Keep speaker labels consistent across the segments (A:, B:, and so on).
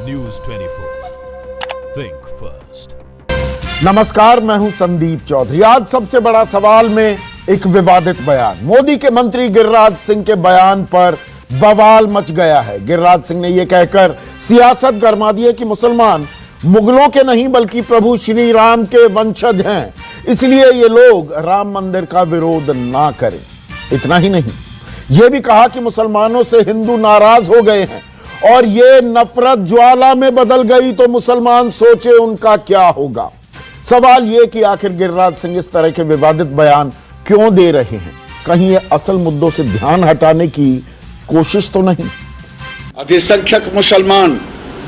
A: News 24. Think first.
B: नमस्कार, मैं हूं संदीप चौधरी। आज सबसे बड़ा सवाल में एक विवादित बयान, मोदी के मंत्री गिरिराज सिंह के बयान पर बवाल मच गया है। गिरिराज सिंह ने यह कहकर सियासत गरमा दी है कि मुसलमान मुगलों के नहीं बल्कि प्रभु श्री राम के वंशज हैं, इसलिए ये लोग राम मंदिर का विरोध ना करें। इतना ही नहीं, यह भी कहा कि मुसलमानों से हिंदू नाराज हो गए हैं और ये नफरत ज्वाला में बदल गई तो मुसलमान सोचे उनका क्या होगा। सवाल यह कि आखिर गिरिराज सिंह इस तरह के विवादित बयान क्यों दे रहे हैं? कहीं ये असल मुद्दों से ध्यान हटाने की कोशिश तो नहीं?
C: अधिसंख्यक मुसलमान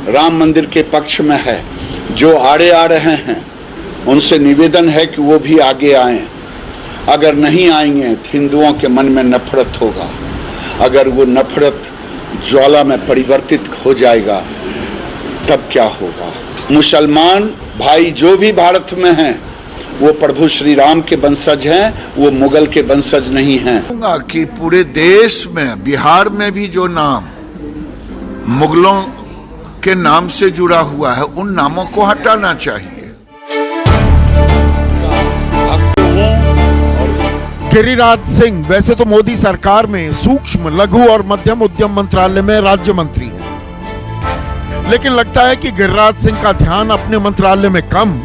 C: राम मंदिर के पक्ष में है। जो आड़े आ रहे हैं उनसे निवेदन है कि वो भी आगे आएं। अगर नहीं आएंगे तो हिंदुओं के मन में नफरत होगा। अगर वो नफरत ज्वाला में परिवर्तित हो जाएगा तब क्या होगा? मुसलमान भाई जो भी भारत में हैं वो प्रभु श्री राम के वंशज हैं, वो मुगल के वंशज नहीं हैं।
D: कि पूरे देश में, बिहार में भी जो नाम मुगलों के नाम से जुड़ा हुआ है उन नामों को हटाना चाहिए।
B: गिरिराज सिंह वैसे तो मोदी सरकार में सूक्ष्म, लघु और मध्यम उद्यम मंत्रालय में राज्य मंत्री हैं, लेकिन लगता है कि गिरिराज सिंह का ध्यान अपने मंत्रालय में कम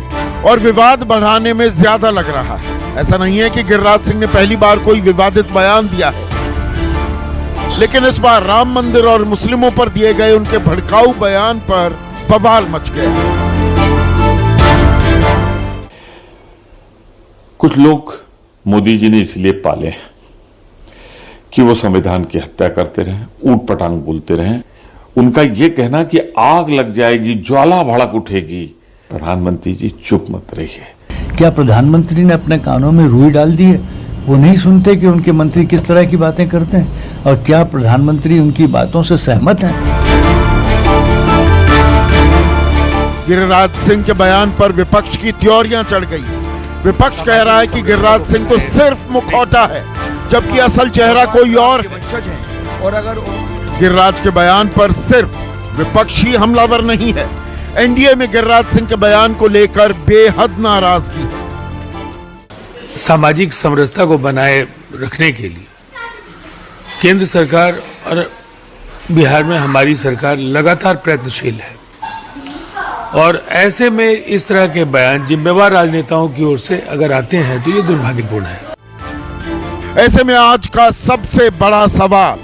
B: और विवाद बढ़ाने में ज्यादा लग रहा है। ऐसा नहीं है कि गिरिराज सिंह ने पहली बार कोई विवादित बयान दिया है, लेकिन इस बार राम मंदिर और मुस्लिमों पर दिए गए उनके भड़काऊ बयान पर बवाल मच गया।
E: कुछ लोग मोदी जी ने इसलिए पाले हैं कि वो संविधान की हत्या करते रहे, ऊट पटांग बोलते रहे। उनका ये कहना कि आग लग जाएगी, ज्वाला भड़क उठेगी। प्रधानमंत्री जी चुप मत रहिए।
F: क्या प्रधानमंत्री ने अपने कानों में रुई डाल दी है? वो नहीं सुनते कि उनके मंत्री किस तरह की बातें करते हैं? और क्या प्रधानमंत्री उनकी बातों से सहमत हैं?
B: गिरिराज सिंह के बयान पर विपक्ष की त्योरियां चढ़ गई। विपक्ष कह रहा है कि गिरिराज सिंह तो सिर्फ मुखौटा है, जबकि असल चेहरा कोई और है। और अगर गिरिराज के बयान पर सिर्फ विपक्ष ही हमलावर नहीं है, एनडीए में गिरिराज सिंह के बयान को लेकर बेहद नाराजगी है।
G: सामाजिक समरसता को बनाए रखने के लिए केंद्र सरकार और बिहार में हमारी सरकार लगातार प्रयत्नशील है, और ऐसे में इस तरह के बयान जिम्मेवार राजनेताओं की ओर से अगर आते हैं तो ये दुर्भाग्यपूर्ण है।
B: ऐसे में आज का सबसे बड़ा सवाल,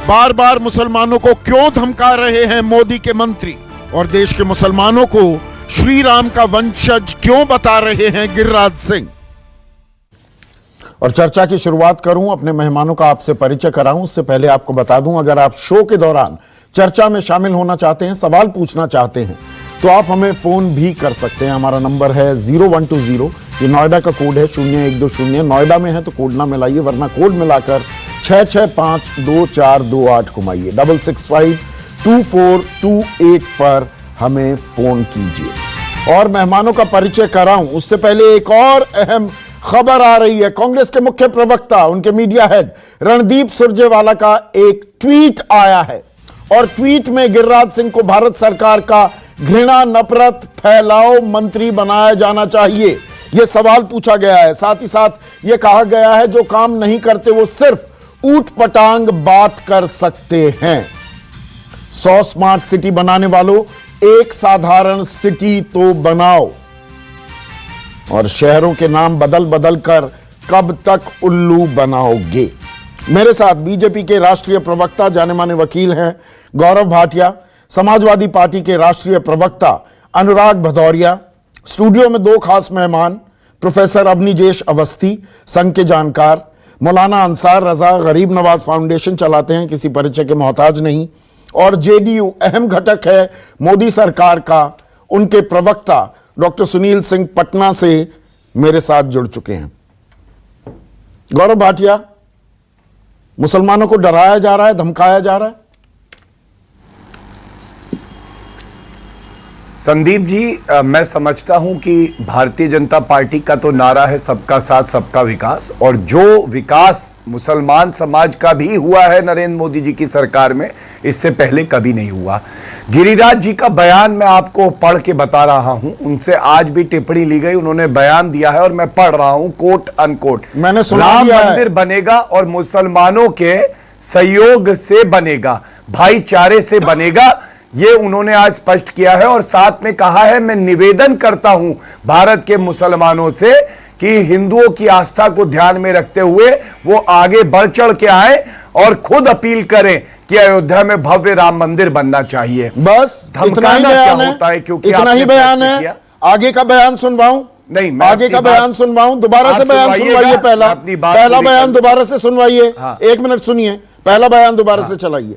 B: बार बार मुसलमानों को क्यों धमका रहे हैं मोदी के मंत्री, और देश के मुसलमानों को श्री राम का वंशज क्यों बता रहे हैं गिरिराज सिंह? और चर्चा की शुरुआत करूं, अपने मेहमानों का आपसे परिचय कराऊं, उससे पहले आपको बता दूं, अगर आप शो के दौरान चर्चा में शामिल होना चाहते हैं, सवाल पूछना चाहते हैं, तो आप हमें फोन भी कर सकते हैं। हमारा नंबर है 0120, ये नोएडा का कोड है 0120। नोएडा में है तो कोड ना मिलाइए, वरना कोड मिलाकर 6652428 घुमाइए। 6652428 पर हमें फोन कीजिए। और मेहमानों का परिचय कराऊं उससे पहले एक और अहम खबर आ रही है। कांग्रेस के मुख्य प्रवक्ता, उनके मीडिया हेड रणदीप सुरजेवाला का एक ट्वीट आया है, और ट्वीट में गिरिराज सिंह को भारत सरकार का घृणा नफरत फैलाओ मंत्री बनाया जाना चाहिए, यह सवाल पूछा गया है। साथ ही साथ यह कहा गया है जो काम नहीं करते वो सिर्फ ऊट पटांग बात कर सकते हैं। 100 स्मार्ट सिटी बनाने वालों, एक साधारण सिटी तो बनाओ, और शहरों के नाम बदल बदल कर कब तक उल्लू बनाओगे? मेरे साथ बीजेपी के राष्ट्रीय प्रवक्ता, जाने माने वकील हैं गौरव भाटिया, समाजवादी पार्टी के राष्ट्रीय प्रवक्ता अनुराग भदौरिया, स्टूडियो में दो खास मेहमान, प्रोफेसर अवनीजेश अवस्थी, संघ के जानकार, मौलाना अंसार रजा, गरीब नवाज फाउंडेशन चलाते हैं, किसी परिचय के मोहताज नहीं, और जेडीयू अहम घटक है मोदी सरकार का, उनके प्रवक्ता डॉक्टर सुनील सिंह पटना से मेरे साथ जुड़ चुके हैं। गौरव भाटिया, मुसलमानों को डराया जा रहा है, धमकाया जा रहा है?
H: संदीप जी, मैं समझता हूं कि भारतीय जनता पार्टी का तो नारा है सबका साथ सबका विकास, और जो विकास मुसलमान समाज का भी हुआ है नरेंद्र मोदी जी की सरकार में, इससे पहले कभी नहीं हुआ। गिरिराज जी का बयान मैं आपको पढ़ के बता रहा हूं, उनसे आज भी टिप्पणी ली गई, उन्होंने बयान दिया है और मैं पढ़ रहा हूं, कोट अनकोट,
B: मैंने सुना
H: राम
B: दिया है।
H: मंदिर बनेगा और मुसलमानों के सहयोग से बनेगा, भाईचारे से बनेगा, ये उन्होंने आज स्पष्ट किया है। और साथ में कहा है, मैं निवेदन करता हूं भारत के मुसलमानों से कि हिंदुओं की आस्था को ध्यान में रखते हुए वो आगे बढ़ चढ़ के आए और खुद अपील करें कि अयोध्या में भव्य राम मंदिर बनना चाहिए।
B: बस इतना ही
H: धमकाना क्या
B: बयान
H: होता है, क्योंकि
B: इतना ही
H: आपने
B: बयान
H: प्रश्न
B: है।
H: किया।
B: आगे का बयान सुनवाऊं?
H: नहीं, मैं
B: आगे
H: अपनी
B: का
H: बात-
B: बयान सुनवाऊं? दोबारा से
H: आप
B: बयान
H: सुनवाइएगा,
B: सुनवाइए। पहला
H: मैं अपनी बात
B: पहला
H: पूरी
B: बयान
H: कर-
B: दोबारा से सुनवाइए।
H: हाँ।
B: 1 मिनट सुनिए, पहला बयान दोबारा से चलाइए।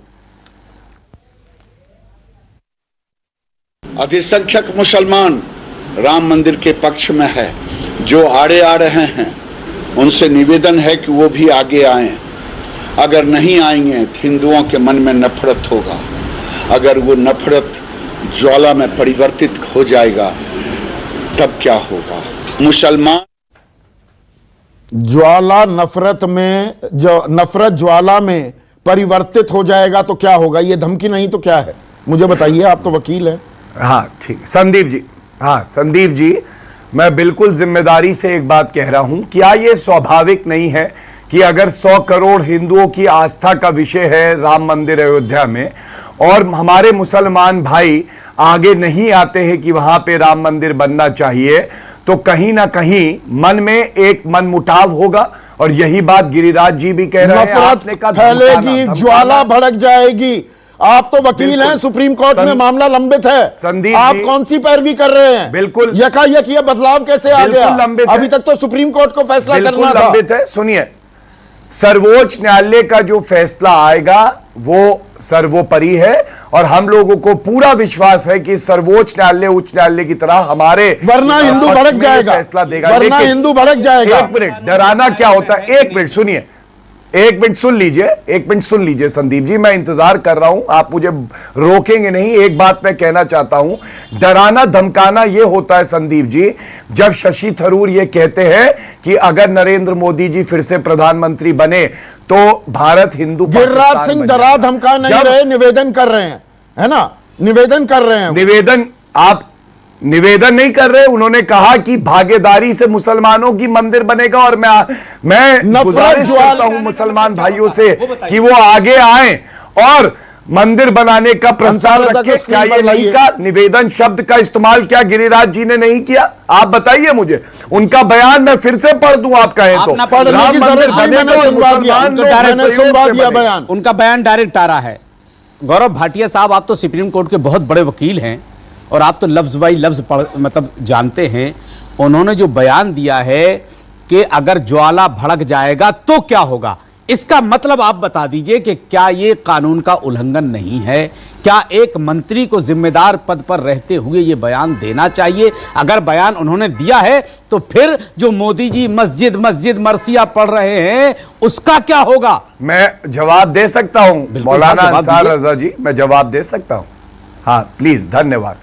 C: अधिसंख्यक मुसलमान राम मंदिर के पक्ष में है। जो आड़े आ रहे हैं उनसे निवेदन है कि वो भी आगे आएं। अगर नहीं आएंगे तो हिंदुओं के मन में नफरत होगा। अगर वो नफरत ज्वाला में परिवर्तित हो जाएगा तब क्या होगा? मुसलमान
B: ज्वाला नफरत में, जो नफरत ज्वाला में परिवर्तित हो जाएगा तो क्या होगा? ये धमकी नहीं तो क्या है? मुझे बताइए, आप तो वकील हैं।
H: हाँ ठीक, संदीप जी, हाँ संदीप जी, मैं बिल्कुल जिम्मेदारी से एक बात कह रहा हूं, क्या ये स्वाभाविक नहीं है कि अगर 100 करोड़ हिंदुओं की आस्था का विषय है राम मंदिर अयोध्या में, और हमारे मुसलमान भाई आगे नहीं आते हैं कि वहां पे राम मंदिर बनना चाहिए, तो कहीं ना कहीं मन में एक मनमुटाव होगा। और यही बात गिरिराज जी भी कह रहे हैं। आपने
B: नफरत
H: कहा
B: फैलेगी, ज्वाला भड़क जाएगी। आप तो वकील
H: बिल्कुल।
B: हैं, सुप्रीम कोर्ट में मामला लंबित है।
H: संदीप
B: आप
H: जी,
B: कौन सी पैरवी कर रहे हैं?
H: बिल्कुल।
B: यकायक ये बदलाव कैसे आ
H: बिल्कुल
B: गया?
H: लंबित है।
B: अभी तक तो सुप्रीम कोर्ट को फैसला
H: बिल्कुल
B: करना था।
H: लंबित है। सुनिए, सर्वोच्च न्यायालय का जो फैसला आएगा वो सर्वोपरि है, और हम लोगों को पूरा विश्वास है कि सर्वोच्च न्यायालय उच्च न्यायालय की तरह हमारे
B: वरना हिंदू भड़क जाएगा,
H: फैसला देगा।
B: वरना
H: लेकिन
B: हिंदू भड़क जाएगा।
H: एक मिनट, डराना क्या होता है? एक मिनट सुनिए, एक मिनट सुन लीजिए, एक मिनट सुन लीजिए संदीप जी, मैं इंतजार कर रहा हूं, आप मुझे रोकेंगे नहीं। एक बात मैं कहना चाहता हूं, डराना धमकाना यह होता है संदीप जी, जब शशि थरूर यह कहते हैं कि अगर नरेंद्र मोदी जी फिर से प्रधानमंत्री बने तो भारत हिंदू
B: गिरिराज सिंह डरा धमका नहीं रहे, निवेदन कर रहे हैं, है ना? निवेदन कर रहे हैं।
H: निवेदन, आप निवेदन नहीं कर रहे, उन्होंने कहा कि भागीदारी से मुसलमानों की मंदिर बनेगा, और मैं गुजारिश करता हूं मुसलमान भाइयों से कि वो आगे आएं और मंदिर बनाने का प्रस्ताव रखें। क्या ये नहीं का निवेदन शब्द का इस्तेमाल क्या गिरिराज जी ने नहीं किया? आप बताइए मुझे, उनका बयान मैं फिर से पढ़ दूं, आप कहें तो।
B: पढ़ने की जरूरत नहीं, मैंने सुनवा दिया, मैंने सुनवा दिया बयान।
I: उनका बयान डायरेक्ट आ रहा है। गौरव भाटिया साहब, आप तो सुप्रीम कोर्ट के बहुत बड़े वकील हैं और आप तो लफ्ज बाई लफ्ज मतलब जानते हैं। उन्होंने जो बयान दिया है कि अगर ज्वाला भड़क जाएगा तो क्या होगा, इसका मतलब आप बता दीजिए कि क्या यह कानून का उल्लंघन नहीं है? क्या एक मंत्री को जिम्मेदार पद पर रहते हुए यह बयान देना चाहिए? अगर बयान उन्होंने दिया है तो फिर जो मोदी जी मस्जिद मस्जिद मरसिया पढ़ रहे हैं उसका क्या होगा?
H: मैं जवाब दे सकता हूं मौलाना अंसार रजा जी, मैं जवाब दे सकता हूं। हाँ प्लीज, धन्यवाद।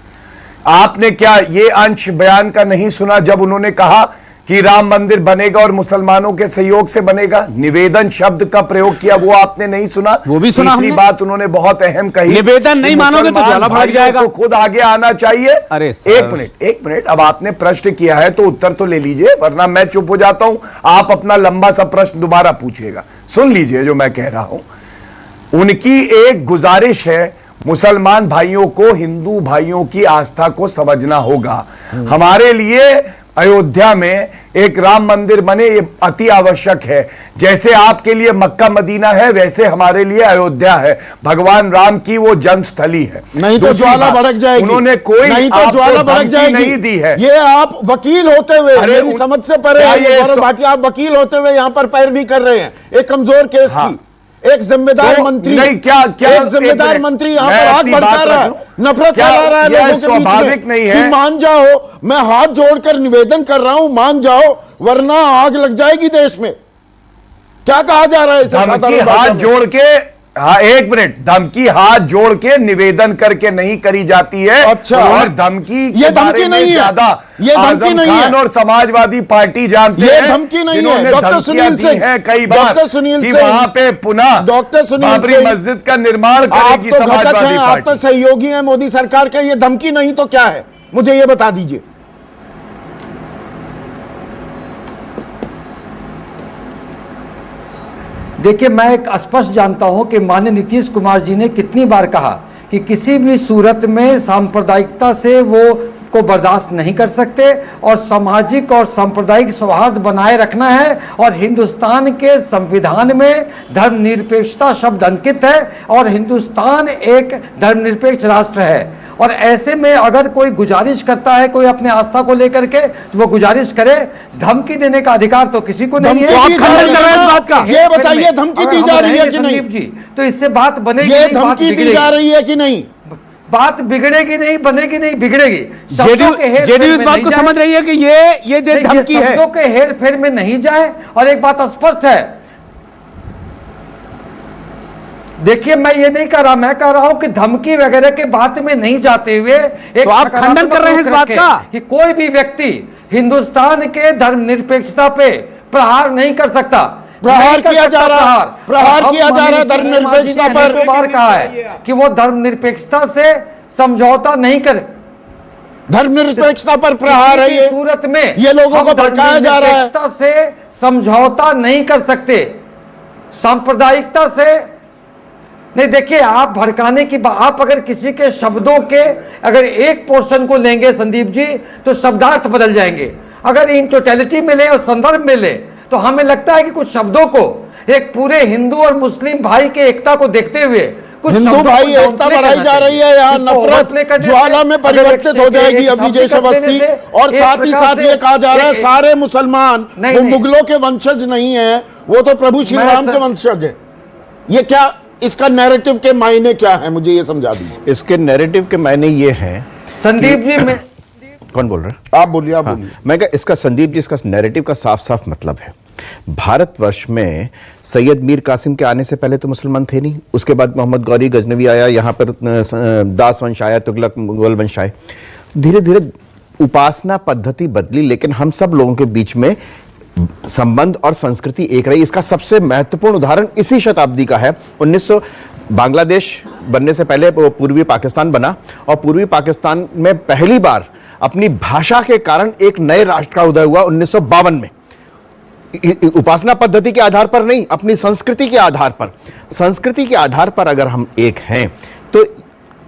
H: आपने क्या ये अंश बयान का नहीं सुना जब उन्होंने कहा कि राम मंदिर बनेगा और मुसलमानों के सहयोग से बनेगा? निवेदन शब्द का प्रयोग किया, वो आपने नहीं सुना?
I: वो भी सुना
H: तीसरी
I: हमने।
H: बात उन्होंने बहुत अहम कही,
I: निवेदन नहीं मानोगे तो ज्वाला भड़क जाएगा।
H: तो खुद आगे आना चाहिए।
I: अरे
H: एक मिनट, अब आपने प्रश्न किया है तो उत्तर तो ले लीजिए, वरना मैं चुप हो जाता हूं। आप अपना लंबा सा प्रश्न दोबारा पूछिएगा। सुन लीजिए जो मैं कह रहा हूं। उनकी एक गुजारिश है, मुसलमान भाइयों को हिंदू भाइयों की आस्था को समझना होगा। हमारे लिए अयोध्या में एक राम मंदिर बने, ये अति आवश्यक है। जैसे आपके लिए मक्का मदीना है, वैसे हमारे लिए अयोध्या है। भगवान राम की वो जन्मस्थली है।
B: नहीं तो ज्वाला भड़क जाएगी।
H: उन्होंने कोई
B: नहीं तो ज्वाला भड़क जाएगी
H: नहीं दी है।
B: ये आप वकील होते हुए, मेरी समझ से परे गौरव भाटिया, आप वकील होते हुए यहां पर पैरवी कर रहे हैं एक कमजोर केस की। एक जिम्मेदार मंत्री
H: नहीं, क्या
B: एक जिम्मेदार मंत्री यहां पर आग भड़का रहा है, नफरत फैला रहा है लोगों के बीच में।
H: स्वाभाविक नहीं है
B: कि मान जाओ, मैं हाथ जोड़कर निवेदन कर रहा हूं, मान जाओ, वरना आग लग जाएगी देश में। क्या कहा जा रहा है इसे?
H: हाथ जोड़ के हाँ, एक मिनट, धमकी हाथ जोड़ के निवेदन करके नहीं करी जाती है।
B: अच्छा,
H: और धमकी
B: ये धमकी नहीं है,
H: ज्यादा
B: ये धमकी नहीं है
H: और समाजवादी पार्टी जानते हैं,
B: ये धमकी नहीं है।
H: जिन्होंने
B: डॉक्टर सुनील सिंह
H: है कई बार,
B: डॉक्टर सुनील
H: कि
B: सिंह
H: वहां पे पुनः
B: डॉक्टर सुनील
H: बाबरी
B: सिंह,
H: मस्जिद का निर्माण
B: आप
H: करेगी
B: तो घटक
H: समाजवादी
B: हैं, आप तो
H: पार्टी।
B: सहयोगी हैं मोदी सरकार के, ये धमकी नहीं तो क्या है, मुझे ये बता दीजिए।
J: देखिए, मैं एक स्पष्ट जानता हूं कि माननीय नीतीश कुमार जी ने कितनी बार कहा कि किसी भी सूरत में सांप्रदायिकता से वो को बर्दाश्त नहीं कर सकते और सामाजिक और सांप्रदायिक सौहार्द बनाए रखना है। और हिंदुस्तान के संविधान में धर्मनिरपेक्षता शब्द अंकित है और हिंदुस्तान एक धर्मनिरपेक्ष राष्ट्र है। और ऐसे में अगर कोई गुजारिश करता है कोई अपने आस्था को लेकर के, तो वो गुजारिश करे। धमकी देने का अधिकार तो किसी को नहीं है।
B: धमकी दी जा रही है इस बात का, ये बताइए धमकी दी जा रही है कि नहीं?
J: संदीप जी, तो इससे बात बनेगी
B: ये
J: नहीं, बात
B: धमकी दी
J: बिगड़ेगी।
B: जा रही है कि नहीं?
J: बात बिगड़ेगी नहीं, बनेगी नहीं, बिगड़ेगी।
I: जेडीयू इस बात को समझ रही है कि ये धमकी है,
J: शब्दों के हेर फेर में नहीं जाए। और एक बात स्पष्ट है, देखिए, मैं ये नहीं कह रहा, मैं कह रहा हूं कि धमकी वगैरह के बात में नहीं जाते हुए एक
I: तो आप खंडन कर रहे हैं इस बात का
J: कि कोई भी व्यक्ति हिंदुस्तान के धर्मनिरपेक्षता पे प्रहार नहीं कर सकता।
B: प्रहार किया जा रहा है, प्रहार किया जा रहा है धर्मनिरपेक्षता पर।
J: बार कहा है कि वो धर्मनिरपेक्षता से समझौता नहीं कर,
B: धर्मनिरपेक्षता पर प्रहार है, ये
J: सूरत में
B: ये लोगों को भड़काया जा रहा है।
J: धर्मनिरपेक्षता से समझौता नहीं कर सकते, सांप्रदायिकता से नहीं। देखिए, आप भड़काने की आप अगर किसी के शब्दों के अगर एक पोर्शन को लेंगे संदीप जी, तो शब्दार्थ बदल जाएंगे। अगर इन टोटलिटी में ले और संदर्भ में ले, तो हमें लगता है कि कुछ शब्दों को एक पूरे हिंदू और मुस्लिम भाई के एकता को देखते हुए कुछ
B: हिंदू भाई एकता बढ़ाई जा रही है, यहाँ नफरत ज्वाला में परिवर्तित हो जाएगी अभी जैसे अवस्थी। और साथ ही साथ ये कहा जा रहा है सारे मुसलमान वो मुगलों के वंशज नहीं है, वो तो प्रभु श्री राम के वंशज है। ये क्या, इसका नैरेटिव के मायने क्या है, मुझे ये समझा दीजिए।
K: इसके नैरेटिव के मायने ये हैं,
J: संदीप जी मैं
K: कौन बोल रहे हैं?
B: आप बोलिए, आप बोलिए।
K: मैं कहा इसका संदीप जी, इसका नैरेटिव का साफ साफ मतलब है, भारतवर्ष में सैयद मीर कासिम के आने से पहले तो मुसलमान थे नहीं, उसके बाद मोहम्मद गौरी गजनवी आया, यहाँ पर दास वंश आया, तुगलक मुगल वंश आए, धीरे धीरे उपासना पद्धति बदली, लेकिन हम सब लोगों के बीच में संबंध और संस्कृति एक रही। इसका सबसे महत्वपूर्ण उदाहरण इसी शताब्दी का है। 1900 बांग्लादेश बनने से पहले पूर्वी पाकिस्तान बना और पूर्वी पाकिस्तान में पहली बार अपनी भाषा के कारण एक नए राष्ट्र का उदय हुआ 1952 में। उपासना पद्धति के आधार पर नहीं, अपनी संस्कृति के आधार पर। संस्कृति के आधार पर अगर हम एक हैं तो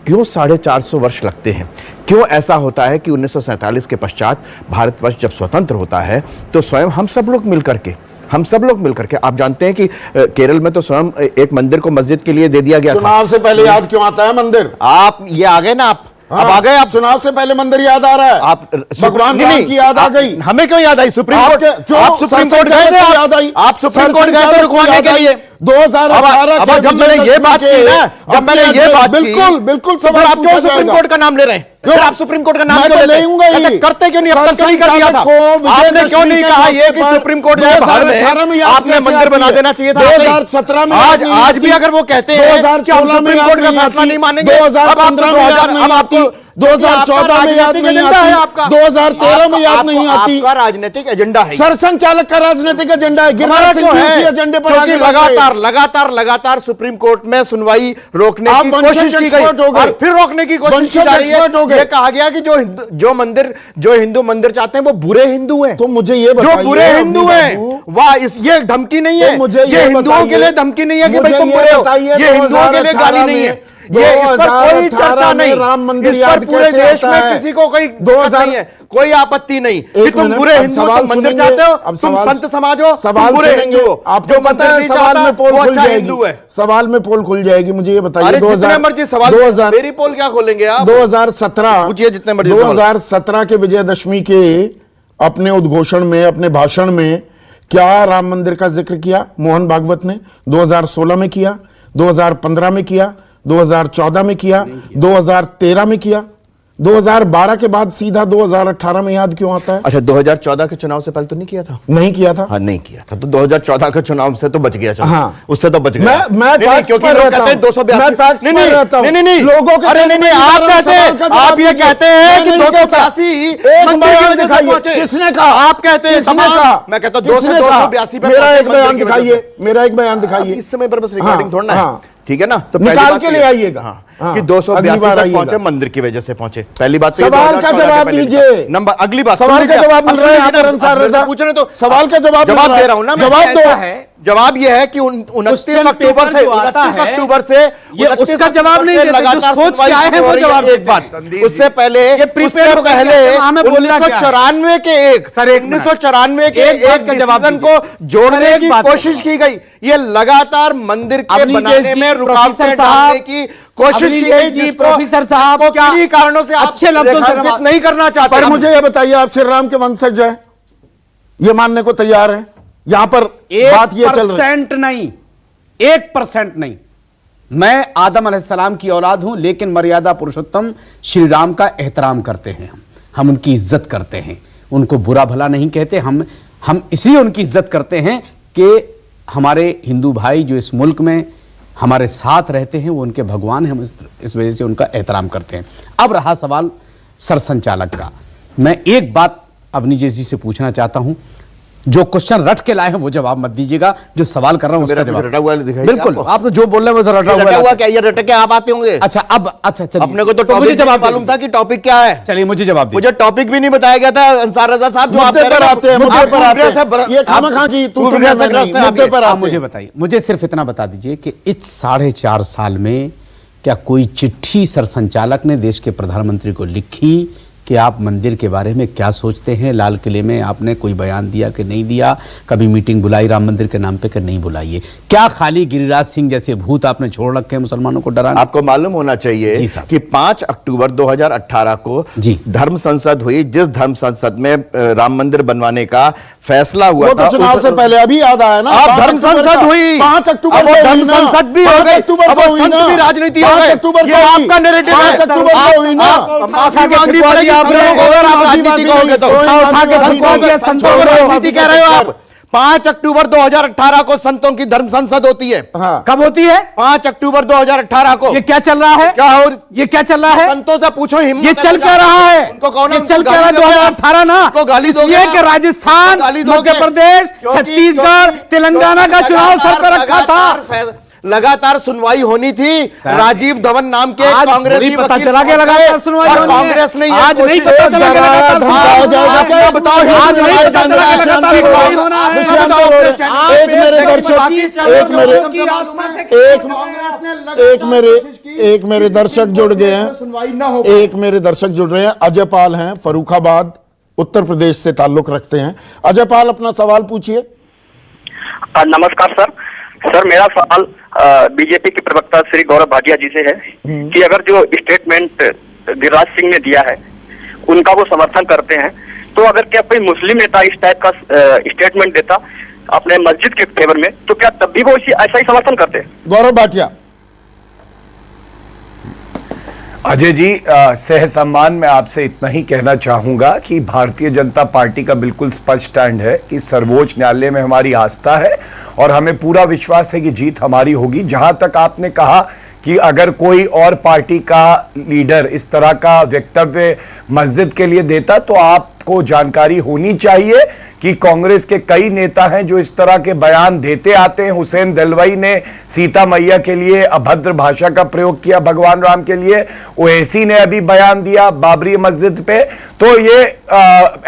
K: क्यों 450 वर्ष लगते हैं? क्यों ऐसा होता है कि 1947 के पश्चात भारतवर्ष जब स्वतंत्र होता है तो स्वयं हम सब लोग मिलकर के, आप जानते हैं कि केरल में तो स्वयं एक मंदिर को मस्जिद के लिए दे दिया गया था।
B: चुनाव से पहले याद क्यों आता है मंदिर?
K: आप ये आ गए ना, आप अब आ गए, आप
B: चुनाव से पहले मंदिर याद आ रहा है,
K: आप
B: भगवान राम की याद आ गई।
K: हमें क्यों याद आई? सुप्रीम कोर्ट, आप सुप्रीम कोर्ट गए थे,
B: याद आई,
K: आप सुप्रीम कोर्ट गए थे रुकवाने के लिए
B: 2018
K: के जब मैंने ये बात की ना, जब मैंने ये बात
B: बिल्कुल बिल्कुल
K: सवाल, आप क्यों सुप्रीम कोर्ट का नाम ले रहे हैं? क्यों आप सुप्रीम कोर्ट का नाम क्यों लेते हैं? करते क्यों नहीं? अब तक क्यों नहीं कर दिया था? आपने क्यों नहीं कहा ये कि सुप्रीम कोर्ट जो है बाहर में, आपने मंदिर बना देना चाहिए था?
B: 2017 में
K: आज भी अगर वो कहते हैं कि हम सुप्रीम कोर्ट का फैसला नहीं मानेंगे, अब आपको
B: 2014 में याद नहीं आती,
K: आपका
B: 2013 में याद नहीं आती।
K: आपका राजनीतिक एजेंडा है,
B: सरसंघ चालक का राजनीतिक एजेंडा है, गिरिराज सिंह उसी एजेंडे पर आगे
K: लगातार सुप्रीम कोर्ट में सुनवाई रोकने की कोशिश की गई और फिर रोकने की कोशिश की जा रही है। ये कहा गया कि जो हिंदू मंदिर चाहते हैं वो बुरे हिंदू हैं।
B: तो मुझे ये बताइए,
K: जो बुरे हिंदू हैं, वाह, ये धमकी नहीं है, ये हिंदुओं के लिए धमकी नहीं है कि भाई तुम बुरे हो, ये हिंदुओं के लिए गाली नहीं है, ये इस पर कोई चर्चा नहीं,
B: राम मंदिर
K: इस पर पूरे देश में किसी को कोई 2000 नहीं है, कोई आपत्ति नहीं कि तुम बुरे हिंदू, तुम मंदिर चाहते हो, तुम संत समाज हो, तुम बुरे हिंदू हो।
B: आपको पता है सवाल में पोल खुल जाएगी, सवाल में पोल खुल जाएगी। मुझे ये बताइए,
K: जितने मर्जी सवाल, मेरी पोल क्या खोलेंगे आप?
B: 2017
K: पूछिए जितने मर्जी।
B: 2017 के विजयदशमी के अपने उद्घोषण में, अपने भाषण में क्या राम मंदिर का जिक्र किया मोहन भागवत ने? 2016 में किया, 2015 में किया, 2014 में किया, 2013 में किया। 2012 के बाद सीधा 2018 में याद क्यों आता है?
K: अच्छा, 2014 के चुनाव से पहले तो नहीं किया था?
B: नहीं किया था।
K: हाँ, नहीं किया था, तो 2014 के चुनाव से तो बच गया। चलो,
B: हाँ,
K: उससे तो बच गया।
B: मैं
K: क्योंकि लोग कहते हैं 282। नहीं,
B: लोगों के
K: अरे नहीं, आप ये कहते हैं कि 282
B: किसने कहा?
K: आप कहते हैं, मैं कहता हूं 282 पे
B: मेरा एक बयान दिखाइए, मेरा एक बयान दिखाइए।
K: इस समय पर बस रिकॉर्डिंग थोड़ा है, ठीक है ना? तो
B: निकाल के ले आइएगा।
K: कि 282 तक पहुंचे, मंदिर की वजह से पहुंचे। पहली बात तो
B: सवाल का जवाब दीजिए।
K: नंबर, अगली बात,
B: सवाल का जवाब मिल रहा है यहाँ पर अंसार रजा।
K: पूछ रहे तो
B: सवाल का जवाब
K: दे रहा हूं ना,
B: जवाब दो।
K: जवाब यह है कि 29 अक्टूबर से
I: ये उसका जवाब नहीं देते, जो सोच के आए हैं वो जवाब
K: एक बात। उससे पहले, पहले 1994 के 1994 के एक डिसीजन को जोड़ने की कोशिश की गई। ये लगातार मंदिर के बनाने में रुकावटें डालने की कोशिश की गई, जिसको
I: प्रोफेसर साहब
K: किन्हीं कारणों से
I: अच्छे लफ्जों से
K: नहीं करना चाहते।
B: पर मुझे ये बताइए, आप श्री राम के वंशज हैं, ये मानने को तैयार है? यहां पर बात ये चल रही है,
I: नहीं, 1% नहीं। मैं आदम अलैहिस्सलाम की औलाद हूं, लेकिन मर्यादा पुरुषोत्तम श्री राम का एहतराम करते हैं। हम उनकी इज्जत करते हैं, उनको बुरा भला नहीं कहते। हम इसलिए उनकी इज्जत करते हैं कि हमारे हिंदू भाई जो इस मुल्क में हमारे साथ रहते हैं, वो उनके भगवान हैं। हम इस वजह से उनका एहतराम करते हैं। अब रहा सवाल सरसंचालक का, मैं एक बात अवनीश जी से पूछना चाहता हूं। जो क्वेश्चन रट के लाए हैं वो जवाब मत दीजिएगा, जो सवाल कर रहा हूं उसका जवाब।
K: रटा हुआ दिखाई
I: बिल्कुल, आप तो जो बोल रहे हैं वो
K: रटा हुआ क्या? ये रट के आप आते होंगे?
I: अच्छा, अब अच्छा चलिए,
K: अपने को तो टॉपिक जवाब मालूम था कि टॉपिक क्या है।
I: चलिए मुझे जवाब दीजिए।
K: मुझे टॉपिक भी नहीं बताया गया था अंसार रजा साहब, जो आप
B: मुद्दे पर आते हैं, मुद्दे पर आते हैं। ये खामखा की मुद्दे पर
I: आप मुझे बताइए, मुझे सिर्फ इतना बता दीजिए कि इस 4.5 साल में क्या कोई चिट्ठी सरसंचालक ने देश के प्रधानमंत्री को लिखी कि आप मंदिर के बारे में क्या सोचते हैं? लाल किले में आपने कोई बयान दिया कि नहीं दिया? कभी मीटिंग बुलाई राम मंदिर के नाम पे कि नहीं बुलाई? क्या खाली गिरिराज सिंह जैसे भूत आपने छोड़ रखे हैं मुसलमानों को डराने?
K: आपको मालूम होना चाहिए कि 5 अक्टूबर 2018 को धर्म संसद हुई, जिस धर्म संसद में राम मंदिर बनवाने का फैसला हुआ
B: था। चुनाव से पहले, अभी याद आया ना,
K: आप धर्म संसद हुई
B: 5 अक्टूबर
K: को, धर्म संसद भी हो गई, संत भी राजनीति हो गई। 5 अक्टूबर को आपका नैरेटिव है।
B: 5 अक्टूबर को हुई ना,
K: माफी मांगनी पड़ेगी आप लोगों को अगर आप राजनीति कहोगे तो। उठा के संतों को राजनीति कह रहे हो आप। 5 अक्टूबर 2018 को संतों की धर्म संसद होती है।
I: कब होती है?
K: 5 अक्टूबर 2018 को।
I: ये क्या चल रहा है?
K: क्या हो?
I: ये क्या चल रहा है?
K: संतों से पूछो, हिम्मत
I: ये चल क्या रहा है?
K: उनको कौन?
I: ये चल क्या रहा है 2018 ना?
K: को गाली दोगे?
I: ये कि राजस्थान, मध्य प्रदेश, छत्तीसगढ़, तेलंगाना का चुनाव सर पर रखा था।
K: लगातार सुनवाई होनी थी। राजीव धवन नाम के कांग्रेसी वकील
I: पता चला के लगातार सुनवाई होनी है।
K: कांग्रेस ने
I: आज नहीं पता चला के लगातार सुनवाई हो जाएगा क्या?
K: बताओ,
I: आज नहीं पता चला के लगातार सुनवाई होना है।
B: एक मेरे दर्शक जुड़ गए हैं, एक मेरे दर्शक जुड़ रहे हैं। अजय पाल हैं, फर्रुखाबाद उत्तर प्रदेश से ताल्लुक रखते हैं। अजय पाल, अपना सवाल पूछिए।
L: नमस्कार सर। सर, मेरा सवाल बीजेपी के प्रवक्ता श्री गौरव भाटिया जी से है कि अगर जो स्टेटमेंट गिरिराज सिंह ने दिया है उनका वो समर्थन करते हैं, तो अगर क्या कोई मुस्लिम नेता इस टाइप का स्टेटमेंट देता अपने मस्जिद के फेवर में, तो क्या तब भी वो ऐसा ही समर्थन करते हैं?
B: गौरव भाटिया।
H: अजय जी, सहसम्मान में आपसे इतना ही कहना चाहूंगा कि भारतीय जनता पार्टी का बिल्कुल स्पष्ट स्टैंड है कि सर्वोच्च न्यायालय में हमारी आस्था है और हमें पूरा विश्वास है कि जीत हमारी होगी। जहां तक आपने कहा कि अगर कोई और पार्टी का लीडर इस तरह का वक्तव्य मस्जिद के लिए देता, तो आपको जानकारी होनी चाहिए कि कांग्रेस के कई नेता हैं जो इस तरह के बयान देते आते हैं। हुसैन दलवाई ने सीता मैया के लिए अभद्र भाषा का प्रयोग किया, भगवान राम के लिए। ओवैसी ने अभी बयान दिया बाबरी मस्जिद पे। तो ये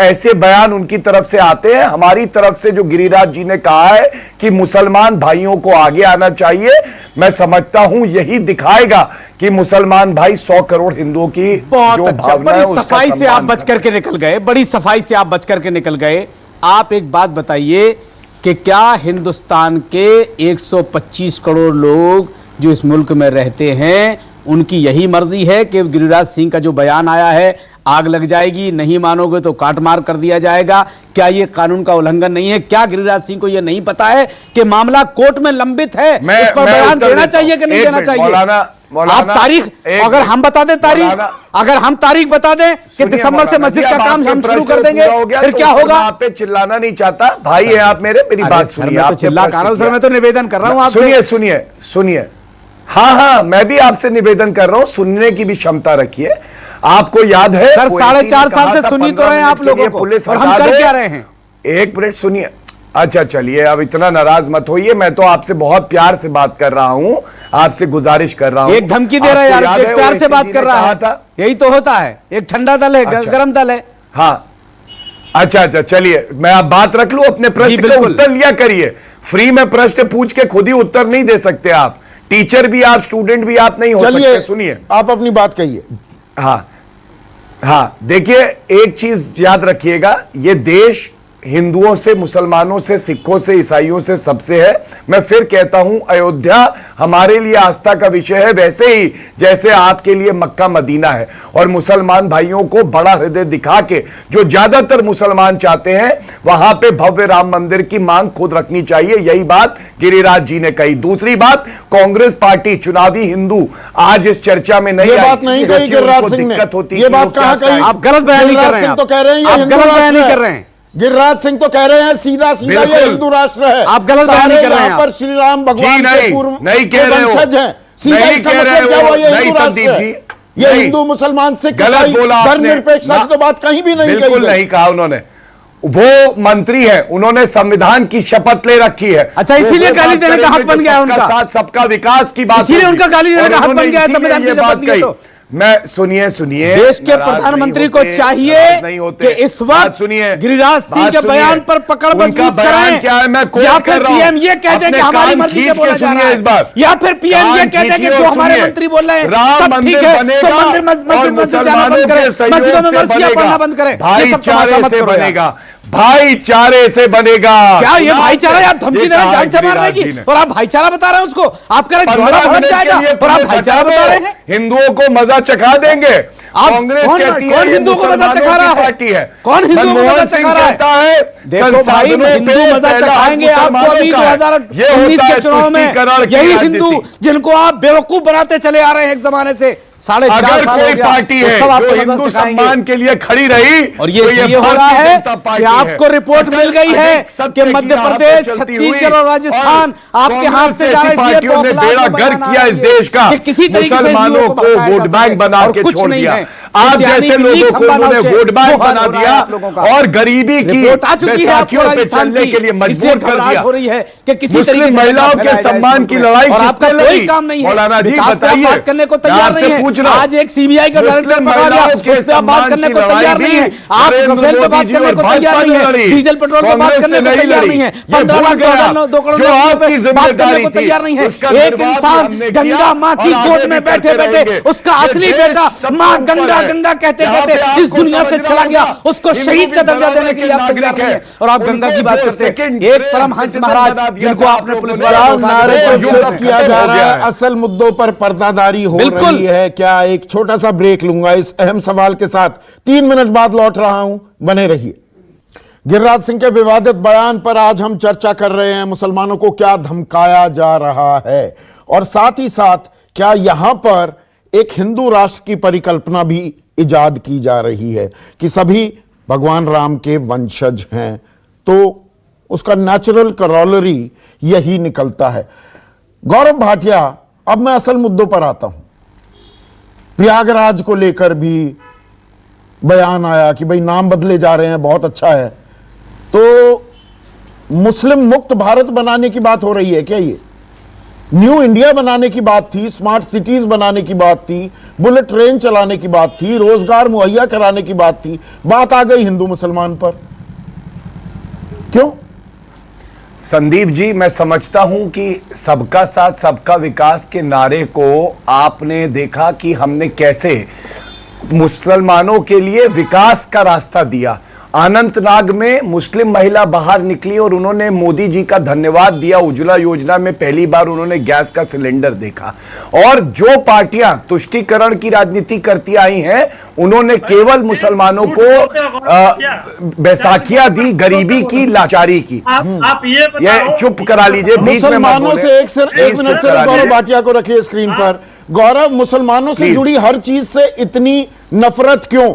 H: ऐसे बयान उनकी तरफ से आते हैं। हमारी तरफ से जो गिरिराज जी ने कहा है कि मुसलमान भाइयों को आगे आना चाहिए, मैं समझता हूं यही दिखाएगा कि मुसलमान भाई 100 करोड़ हिंदुओं की
I: बहुत अच्छा, बड़ी सफाई से आप बच करके निकल गए, बड़ी सफाई से आप बच करके निकल गए। आप एक बात बताइए कि क्या हिंदुस्तान के 125 करोड़ लोग जो इस मुल्क में रहते हैं, उनकी यही मर्जी है कि गिरिराज सिंह का जो बयान आया है आग लग जाएगी, नहीं मानोगे तो काट मार कर दिया जाएगा? क्या ये कानून का उल्लंघन नहीं है? क्या गिरिराज सिंह को ये नहीं पता है कि मामला कोर्ट में लंबित है, इस पर बयान देना चाहिए कि नहीं देना चाहिए? आप तारीख, अगर हम बता दें तारीख, अगर हम तारीख बता दें कि दिसंबर से मस्जिद का काम हम शुरू कर देंगे, फिर क्या होगा?
H: आप पे चिल्लाना नहीं चाहता, भाई है आप मेरे, मेरी बात सुनिए।
I: आप चिल्ला कर रहा हूं सर, मैं तो निवेदन कर रहा हूं आपसे।
H: सुनिए सुनिए सुनिए, हाँ मैं भी आपसे निवेदन कर रहा हूं, सुनने की भी क्षमता रखिए। आपको याद है
I: सर 4.5 साल से सुनी तो रहे हैं आप लोगों को,
H: पुलिस
I: और हम कर क्या रहे हैं?
H: एक मिनट सुनिए। अच्छा चलिए, अब इतना नाराज मत होइए, मैं तो आपसे बहुत प्यार से बात कर रहा हूं, आपसे गुजारिश कर रहा हूं।
I: एक धमकी दे रहा है यार, एक प्यार से बात कर रहा है, यही तो होता है। एक ठंडा दल है, गर्म दल है।
H: हाँ अच्छा चलिए, मैं आप बात रख लूं, अपने प्रश्न का उत्तर लिया करिए। फ्री में प्रश्न पूछ के खुद ही उत्तर नहीं दे सकते आप, टीचर भी आप, स्टूडेंट भी आप नहीं हो सकते। सुनिए,
B: आप अपनी बात कहिए।
H: हाँ देखिए, एक चीज याद रखिएगा, ये देश हिंदुओं से, मुसलमानों से, सिखों से, ईसाइयों से, सबसे है। मैं फिर कहता हूं, अयोध्या हमारे लिए आस्था का विषय है, वैसे ही जैसे आपके लिए मक्का मदीना है। और मुसलमान भाइयों को बड़ा हृदय दिखा के, जो ज्यादातर मुसलमान चाहते हैं, वहां पे भव्य राम मंदिर की मांग खुद रखनी चाहिए। यही बात गिरिराज जी ने कही। दूसरी बात, कांग्रेस पार्टी चुनावी हिंदू आज इस चर्चा में नहीं,
B: ये बात नहीं कही गिरिराज सिंह ने, ये बात कहां कही?
I: आप गलत बयान नहीं कर रहे हैं,
B: तो कह रहे हैं ये हिंदू राष्ट्र है। गिरिराज सिंह तो कह रहे हैं सीधा ये हिंदू राष्ट्र है।
I: आप गलत बयान नहीं कर रहे हैं।
B: यहाँ पर श्री राम भगवान के पूर्व
H: नहीं कह रहे
B: वंशज हैं। सीधा इसका मतलब क्या हुआ? ये हिंदू राष्ट्र है। ये हिंदू मुसलमान सिख
H: गलत बोला,
B: धर्मनिरपेक्षता की तो बात कहीं भी नहीं कही।
H: बिल्कुल नहीं कहा उन्होंने। वो मंत्री है, उन्होंने संविधान की शपथ ले रखी है।
I: अच्छा, इसीलिए गाली देने का हक बन गया उनका,
H: साथ सबका विकास की बात,
I: इसीलिए उनका गाली देने का हक बन गया संविधान की शपथ की। तो
H: मैं सुनिए
I: देश के प्रधानमंत्री को चाहिए कि इस वक्त
H: सुनिए
I: गिरिराज सिंह के बयान पर पकड़ मजबूत करें।
H: क्या है, मैं
I: या फिर पीएम ये कह दें कि हमारी मर्जी से बोला जा रहा है,
H: इस बार,
I: या फिर पीएम ये कह दें कि जो हमारे मंत्री बोल रहे हैं सब ठीक है, तो मंदिर मस्जिद जाना बंद करें, मस्जिदों में मर्सियां पढ़ना बंद करें।
H: भाईचारे से बनेगा, भाईचारे से बनेगा।
I: क्या ये भाईचारा? आप धमकी दे रहे हैं जान से मारने की, और आप भाईचारा बता रहे हैं उसको। आप कह रहे हैं झगड़ा भड़क जाएगा, और आप भाईचारा बता रहे हैं।
H: हिंदुओं को मजा चखा देंगे। कांग्रेस कहती है
I: कौन हिंदुओं को मजा चखा रहा है? कौन हिंदुओं को मजा चखा रहा है? देखो भाई, हिंदू मजा चखाएंगे आपको अभी 2019 के चुनाव में। यही हिंदू जिनको आप बेवकूफ बनाते चले आ रहे हैं एक जमाने से, 4.5
H: अगर कोई पार्टी है जो हिंदू सम्मान के लिए खड़ी रही,
I: और ये हो रहा है कि आपको रिपोर्ट मिल गई है कि मध्य प्रदेश, छत्तीसगढ़ और राजस्थान आपके हाथ से जा रहे
H: पार्टियों ने बेड़ा गर्क किया इस देश का,
I: किसी
H: मुसलमानों को वोट बैंक बना के छोड़ दिया। आप जैसे लोगों को उन्होंने वोट बैंक बना दिया और गरीबी की बैसाखियों पे चलने के लिए मजबूर कर दिया।
I: हो रही है कि किसी
H: मुस्लिम महिलाओं के सम्मान की लड़ाई
I: आपका कोई काम नहीं है।
H: मौलाना जी बताइए,
I: बात करने को तैयार नहीं है। आज एक सीबीआई का डायरेक्टर पकड़ा गया, उससे आप बात करने को तैयार नहीं है। आप राफेल पे बात करने को तैयार नहीं है, डीजल पेट्रोल पे बात करने को तैयार नहीं है, 15 लाख 2 करोड़ पे बात करने को तैयार नहीं है। एक इंसान गंगा माँ की गोद में बैठे बैठे उसका असली बेटा माँ गंगा गंगा कहते कहते इस दुनिया से चला गया, उसको शहीद का दर्जा देने के लिए आप तैयार नहीं है, और आप गंगा की बात करते हैं। एक परमहंस महाराज जिनको आपने पुलिस
B: नारे किया जा रहा है, असल मुद्दों पर पर्दादारी हो रही है क्या? एक छोटा सा ब्रेक लूंगा इस अहम सवाल के साथ, 3 मिनट बाद लौट रहा हूं, बने रहिए। गिरिराज सिंह के विवादित बयान पर आज हम चर्चा कर रहे हैं, मुसलमानों को क्या धमकाया जा रहा है, और साथ ही साथ क्या यहां पर एक हिंदू राष्ट्र की परिकल्पना भी इजाद की जा रही है कि सभी भगवान राम के वंशज हैं, तो उसका नेचुरल करोलरी यही निकलता है। गौरव भाटिया, अब मैं असल मुद्दों पर आता हूं। प्रयागराज को लेकर भी बयान आया कि भाई नाम बदले जा रहे हैं, बहुत अच्छा है, तो मुस्लिम मुक्त भारत बनाने की बात हो रही है क्या? ये न्यू इंडिया बनाने की बात थी, स्मार्ट सिटीज बनाने की बात थी, बुलेट ट्रेन चलाने की बात थी, रोजगार मुहैया कराने की बात थी, बात आ गई हिंदू मुसलमान पर, क्यों?
H: संदीप जी, मैं समझता हूं कि सबका साथ सबका विकास के नारे को आपने देखा कि हमने कैसे मुसलमानों के लिए विकास का रास्ता दिया। अनंतनाग में मुस्लिम महिला बाहर निकली और उन्होंने मोदी जी का धन्यवाद दिया। उज्ज्वला योजना में पहली बार उन्होंने गैस का सिलेंडर देखा। और जो पार्टियां तुष्टीकरण की राजनीति करती आई हैं, उन्होंने केवल मुसलमानों को बैसाखियां दी, गरीबी की, लाचारी की।
M: आप ये
H: चुप करा लीजिए,
B: मुसलमानों से एक मिनट से गौरव भाटिया को रखिए स्क्रीन पर। गौरव, मुसलमानों से
H: Please.
B: जुड़ी हर चीज से इतनी नफरत क्यों?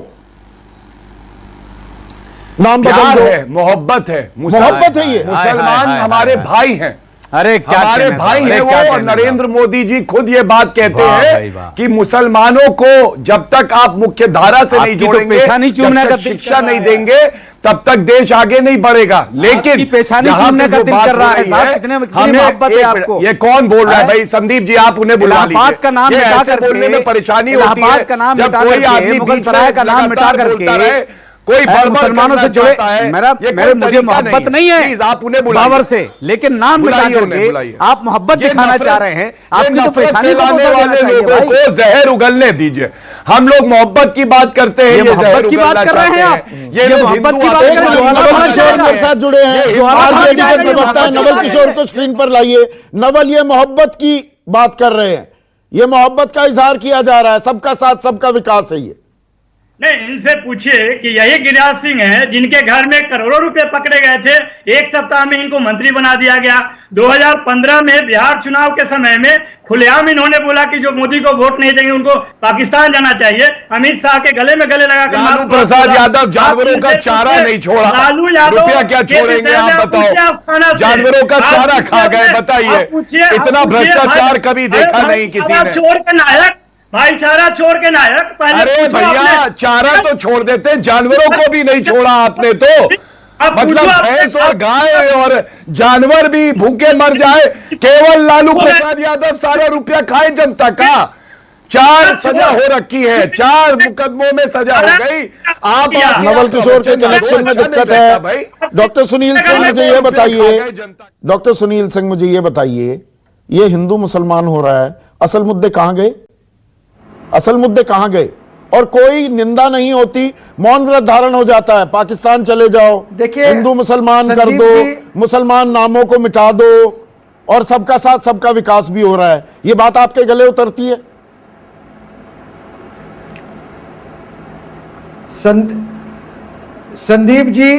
B: नाम बदल
H: प्यार
B: दो।
H: है, मोहब्बत है,
B: मोहब्बत है ये।
H: मुसलमान हमारे भाई हैं,
I: अरे क्या
H: हमारे
I: कहने
H: भाई
I: साहब,
H: हैं
I: अरे
H: वो।
I: क्या
H: और
I: कहने
H: नरेंद्र मोदी जी खुद ये बात कहते
I: वाह भाई
H: हैं
I: वाह।
H: कि मुसलमानों को जब तक आप मुख्य धारा से नहीं
I: आपकी तो
H: जोड़ेंगे,
I: पेशानी चूमने
H: जब
I: का
H: तक
I: दिल
H: शिक्षा
I: कर
H: नहीं
I: रहा है।
H: देंगे, तब तक देश आगे नहीं बढ़ेगा। लेकिन
I: आपकी पेशानी
H: यहाँ
I: चूमने
H: पे
I: का
H: जो
I: दिल
H: बात
I: कर रहा
H: हो
I: है
H: रही
I: साहब, कितनी
H: हमें
I: मोहब्बत है
H: एक
I: आपको।
H: ये कौन बोल रहा है
I: है?
H: भाई? संदीप जी, आप उन्हें बुला लीजिए।
I: इलाहाबाद का नाम
H: ये
I: मिटा
H: ऐसे
I: करके,
H: बोलने में परेशानी होती है
I: इलाहाबाद का नाम
H: जब
I: मिटा
H: कोई
I: करके,
H: आदमी
I: मुगल
H: बीच
I: सराय
H: में
I: का नाम मिटा
H: लगातार
I: करके,
H: बोलता रहे, कोई बड़बड़
I: मुसलमानों
H: करना
I: से जुड़े
H: चाहता है,
I: मेरा
H: ये
I: मेरे
H: कोई
I: मुझे
H: तरीका
I: मोहब्बत नहीं है
H: प्लीज आप उन्हें बुलाइए।
I: बाबर से, लेकिन नाम मिटा
H: बुलाइए उन्हें,
I: करके
H: बुलाइए।
I: आप मोहब्बत
H: ये
I: दिखाना
H: नफरत-
I: चाह रहे हैं।
H: ये
I: आपकी तो
H: नफरत
I: पेशानी को
H: फैलाने
I: मौका देना
H: वाले
I: चाहिए
H: लोगों
I: भाई।
H: को जहर उगलने दीजिए। हम लोग मोहब्बत की बात करते हैं,
I: ये
H: ये
I: मोहब्बत
H: जहर
I: की बात
H: उगलना
I: कर रहे हैं
H: चाहते
I: आप।
H: हैं।
I: ये
H: लोग
I: मोहब्बत
H: हिंदू
I: की बात
H: आतंकवादी
I: कर रहे हैं।
B: नवल
I: ज्वाला
B: किशोर
I: भाग
B: मेरे साथ जुड़े हैं,
I: ये ज्वाला भाग
B: आरजेडी के
I: जाएगा, ये
B: प्रवक्ता है।
I: मोहब्बत
B: नवल
I: की
B: किशोर
I: बात
B: को स्क्रीन पर लाइए। नवल, ये मोहब्बत की बात कर रहे हैं, ये मोहब्बत का इजहार किया जा रहा है, सबका साथ सबका विकास है ये।
M: नहीं, इनसे पूछिए कि यही गिरिराज सिंह हैं जिनके घर में करोड़ों रुपए पकड़े गए थे, एक सप्ताह में इनको मंत्री बना दिया गया। 2015 में बिहार चुनाव के समय में खुलेआम इन्होंने बोला कि जो मोदी को वोट नहीं देंगे उनको पाकिस्तान जाना चाहिए। अमित शाह के गले में गले लगाकर
H: लालू प्रसाद यादव जानवरों का चारा नहीं छोड़ा,
M: लालू यादव
H: रुपया क्या छोड़ेंगे आप बताओ? जानवरों का चारा खा गए, बताइए। इतना भ्रष्टाचार कभी देखा नहीं किसी ने।
M: छोड़ के नायक, भाईचारा छोड़ के नायक, पहले
H: अरे
M: पूछो
H: भैया,
M: आपने।
H: चारा तो छोड़ देते, जानवरों को भी नहीं छोड़ा आपने तो।
M: अब
H: मतलब
M: पूछो आपने-
H: भैंस और गाय और जानवर भी भूखे मर जाए, केवल लालू प्रसाद यादव सारा रुपया खाए जनता का। 4 सजा हो रखी है, 4 मुकदमों में सजा हो गई। आप
B: नवल किशोर के कनेक्शन में दिक्कत है। डॉक्टर सुनील सिंह, मुझे ये बताइए, डॉक्टर सुनील सिंह मुझे ये बताइए, ये हिंदू मुसलमान हो रहा है, असल मुद्दे कहां गए? असल मुद्दे कहां गए? और कोई निंदा नहीं होती, मौन व्रत धारण हो जाता है, पाकिस्तान चले जाओ,
J: देखिए,
B: हिंदू मुसलमान कर
J: संदीप
B: दो,
J: जी,
B: मुसलमान नामों को मिटा दो, और सबका साथ सबका विकास भी हो रहा है। ये बात आपके गले उतरती है?
J: संदीप जी,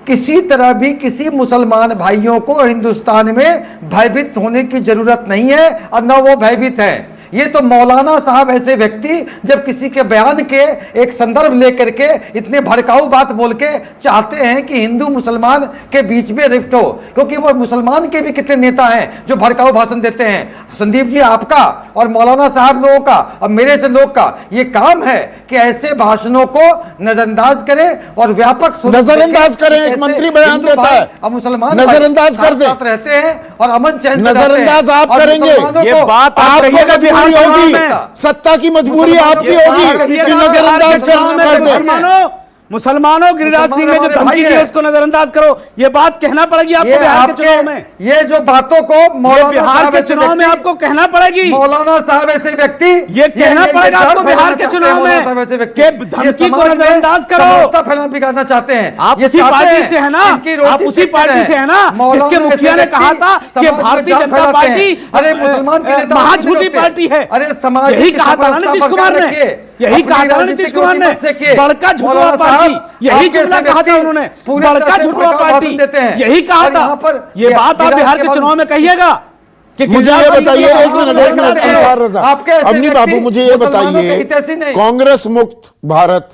J: किसी तरह भी किसी मुसलमान भाइयों को हिंदुस्तान में भयभीत होने की जरूरत नहीं है, और न वो भयभीत है। ये तो मौलाना साहब ऐसे व्यक्ति जब किसी के बयान के एक संदर्भ लेकर के इतने भड़काऊ बात बोल के चाहते हैं कि हिंदू मुसलमान के बीच में रिफ्ट हो, क्योंकि वो मुसलमान के भी कितने नेता हैं जो भड़काऊ भाषण देते हैं। संदीप जी, आपका और मौलाना साहब लोगों का और मेरे से लोग का ये काम है कि ऐसे भाषणों को नजरअंदाज करें और व्यापक स्वरूप
B: नजरअंदाज
J: देखें
B: करें,
J: कि
B: एक
J: कैसे
B: मंत्री बयान
J: हिंदू
B: देता
J: भाई
B: है,
J: और मुसलमान
B: नजरअंदाज
J: भाई
B: कर दें।
J: साथ रहते हैं और अमन चैन से
B: नजरअंदाज आप
J: और
B: करेंगे,
J: मुसलमानों
I: ये
J: को
I: बात आप
B: आपको
I: कहिएगा बिहार
B: मजबूरी
I: चुनाव
B: होगी,
I: में।
B: सत्ता की मजबूरी आपकी होगी कि नजरअंदाज कर दे।
I: मुसलमानों गिरिराज सिंह ने जो धमकी दी उसको नजरअंदाज करो, ये बात कहना पड़ेगी आपको बिहार के चुनाव में।
J: ये जो बातों को मौलाना
I: बिहार
J: साहब
I: के
J: ऐसे
I: चुनाव में
J: व्यक्ति-
I: आपको कहना पड़ेगी,
J: मौलाना साहब ऐसे व्यक्ति
I: ये कहना पड़ेगा आपको बिहार के चुनाव में कि धमकी को नजरअंदाज करो।
J: फैलाना बिगाड़ना चाहते हैं।
I: आप
J: ये
I: उसी
J: चाहते
I: पार्टी
J: हैं
I: से है ना,
J: इनकी रोटी
I: आप उसी
J: सेकते
I: पार्टी
J: रहे।
I: से है ना
J: मौलाना
I: जिसके मुखिया
J: ऐसे
I: ने कहा
J: व्यक्ति
I: था कि
J: समाज में
I: भारतीय
J: जान
I: जनता
J: फैलाते
I: पार्टी
J: हैं। अरे मुसलमान के नेता
I: महाझूठी पार्टी है,
J: अरे समाज
I: यही
J: की
I: कहा था ना
J: समरसता
I: नीतीश कुमार
J: बरकरार
I: ने,
J: रखिए।
I: यही
J: अपनी
I: कहा था ना
J: राजनीतिक
I: नीतीश कुमार ने,
J: रोटी मत सेकिए।
I: बड़का झुटुआ
J: मौलाना
I: पार्टी,
J: साहब,
I: यही
J: आप
I: जुमला
J: जैसे
I: कहा था
J: व्यक्ति
I: उन्होंने,
J: पूरी
I: बड़का
J: तरह से
I: झुटुआ
J: भड़काऊ
I: पार्टी,
J: भाषण देते हैं।
I: यही कहा
J: और यहाँ
I: था।
J: पर
I: ये बात आप बिहार के चुनाव में कहिएगा कि
B: मुझे ये बताइए, एक मिनट अंसार रजा,
J: आपके ऐसे
B: अवनी बाबू
J: व्यक्ति
B: मुझे ये
J: मुसलमानों के हितैषी
B: बताइए,
J: नहीं।
B: कांग्रेस मुक्त भारत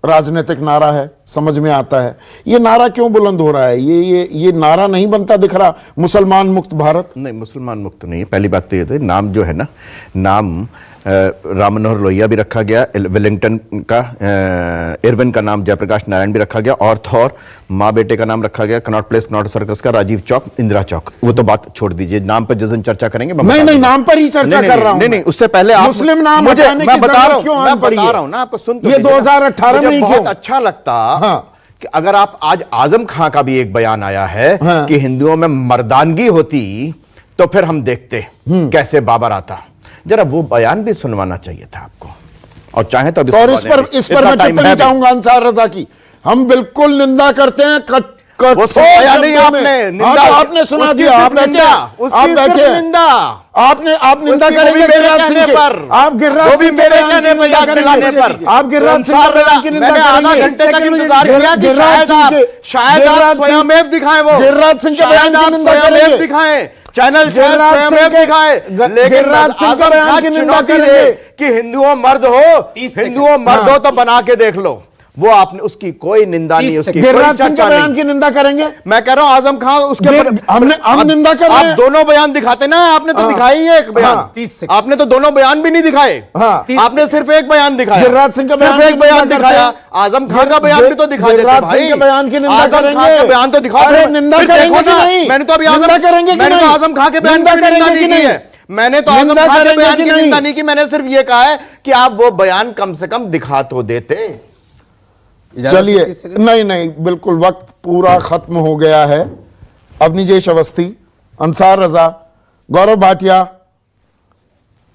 B: राजनीतिक नारा है, समझ में आता है, ये नारा क्यों बुलंद हो रहा है? ये नारा नहीं बनता दिख रहा, मुसलमान मुक्त भारत।
K: नहीं, मुसलमान मुक्त नहीं है। पहली बात तो ये थी, नाम जो है ना, नाम राम मनोहर लोहिया भी रखा गया, वेलिंगटन का इरविन का नाम जयप्रकाश नारायण भी रखा गया, और थॉर माँ बेटे का नाम रखा गया, कनॉट प्लेस कनॉट सर्कस का राजीव चौक इंदिरा चौक। वो तो बात छोड़ दीजिए, नाम पर जिस दिन चर्चा करेंगे
B: नहीं, नाम पर ही चर्चा कर रहा हूं।
K: नहीं, उससे पहले आप
B: मुस्लिम नाम
K: मुझे
B: हटाने की
K: मैं बता रहा
B: क्यों
K: हूं, मैं बता रहा हूं ना आपको, सुन तो
B: ये
K: लीजिए ना।
B: 2018 में
K: मुझे
B: ही
K: बहुत
B: क्यों?
K: अच्छा लगता
B: हाँ।
K: कि अगर आप आज आजम खां का भी एक बयान आया है
B: हाँ।
K: कि हिंदुओं में मर्दानगी होती तो फिर हम देखते कैसे बाबर आता। जरा वो बयान भी सुनवाना चाहिए था आपको, और चाहे तो
B: और इस पर मैं टिप्पणी चाहूंगा अंसार रजा की। हम बिल्कुल निंदा करते हैं,
K: वो सुनाया नहीं आपने, निंदा
B: आपने सुना दिया, आप बैठे, आप बैठे, आप निंदा करेंगे गिरिराज सिंह पर, आप गिरिराज
K: भी मेरे कहने पर याद दिलाने पर,
B: आप गिरिराज सिंह की निंदा
K: मैंने आधा घंटे तक इंतजार किया कि शायद आप स्वयं दिखाएं, वो
B: गिरिराज सिंह के बयान की निंदा करेंगे,
K: दिखाएं चैनल
B: गिरिराज
K: स्वयं
B: सिंह के-
K: दिखाए, लेकिन
B: गिरिराज सिंह के
K: आजम
B: बयान
K: खान
B: की निंदा
K: चुनौती
B: करेंगे।
K: दे कि हिंदुओं मर्द हो,
I: 30
K: हिंदुओं मर्द हो तो बना के देख लो। वो आपने उसकी कोई निंदा नहीं,
I: 30
K: उसकी कोई
B: गिरिराज सिंह के
K: चर्चा
B: बयान
K: नहीं।
B: की निंदा करेंगे।
K: मैं कह रहा हूं आजम खान उसके
B: हम निंदा कर रहे
K: आप
B: हैं।
K: दोनों बयान दिखाते ना, आपने तो दिखाई ही एक बयान।
B: हाँ,
I: 30 सेकंड।
K: आपने तो दोनों बयान भी नहीं दिखाए।
B: हाँ,
K: आपने सिर्फ एक बयान दिखाया।
B: गिरिराज सिंह का
K: सिर्फ
B: बयान
K: एक
B: की
K: बयान
B: निंदा
K: दिखाया।
B: करते हैं।
K: आजम खान का बयान भी तो दिखा देते
B: गिरिराज
K: भाई।
B: सिंह के बयान की निंदा
K: आजम
B: करेंगे।
K: खान का बयान तो दिखाओ।
B: अरे निंदा
K: फिर
B: करेंगे
K: देखो
B: कि
K: ना,
B: नहीं?
K: मैंने तो अभी
B: निंदा करेंगे कि
K: मैंने तो
B: नहीं?
K: आजम खान के बयान
B: निंदा
K: की निंदा
B: करेंगे
K: नहीं
B: कि
K: की है।
B: नहीं?
K: मैंने तो आजम
B: निंदा
K: खान के
B: करेंगे
K: बयान
B: कि
K: की
B: नहीं?
K: निंदा नहीं की, मैंने सिर्फ ये कहा है कि आप वो बयान कम से कम दिखा तो देते।
B: चलिए, नहीं नहीं, बिल्कुल वक्त पूरा खत्म हो गया है। अवनीजेश अवस्थी, अंसार रजा, गौरव भाटिया,